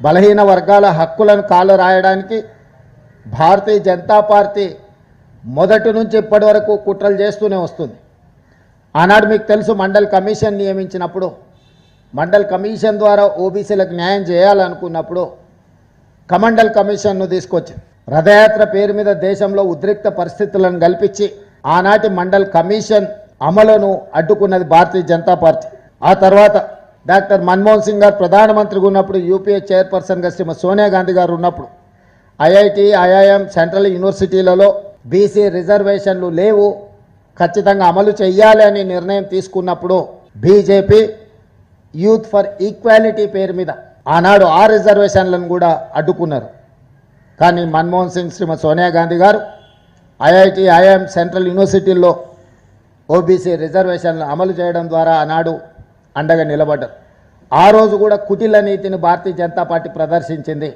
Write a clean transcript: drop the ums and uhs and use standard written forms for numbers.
బలహీన వర్గాల హక్కులను కాలు రాయడానికి భారతీయ జనతా పార్టీ మొదటి నుంచి ఇప్పటి వరకు కుట్రలు చేస్తూనే వస్తుంది. ఆనాడు మీకు తెలుసు, మండల్ కమిషన్ నియమించినప్పుడు, మండల్ కమిషన్ ద్వారా ఓబీసీలకు న్యాయం చేయాలనుకున్నప్పుడు కమండల్ కమిషన్ను తీసుకొచ్చి రథయాత్ర పేరు మీద దేశంలో ఉద్రిక్త పరిస్థితులను కల్పించి ఆనాటి మండల్ కమిషన్ అమలును అడ్డుకున్నది భారతీయ జనతా పార్టీ. ఆ తర్వాత డాక్టర్ మన్మోహన్ సింగ్ గారు ప్రధానమంత్రిగా ఉన్నప్పుడు, యూపీఏ చైర్పర్సన్గా శ్రీమతి సోనియా గాంధీ గారు ఉన్నప్పుడు ఐఐటి, ఐఐఎం, సెంట్రల్ యూనివర్సిటీలలో బీసీ రిజర్వేషన్లు లేవు, ఖచ్చితంగా అమలు చేయాలి అని నిర్ణయం తీసుకున్నప్పుడు బీజేపీ యూత్ ఫర్ ఈక్వాలిటీ పేరు మీద ఆనాడు ఆ రిజర్వేషన్లను కూడా అడ్డుకున్నారు. కానీ మన్మోహన్ సింగ్, శ్రీమతి సోనియా గాంధీ గారు ఐఐటి, ఐఐఎం, సెంట్రల్ యూనివర్సిటీల్లో ఓబీసీ రిజర్వేషన్లు అమలు చేయడం ద్వారా ఆనాడు అండగా నిలబడ్డారు. ఆ రోజు కూడా కుటిల నీతిని భారతీయ జనతా పార్టీ ప్రదర్శించింది.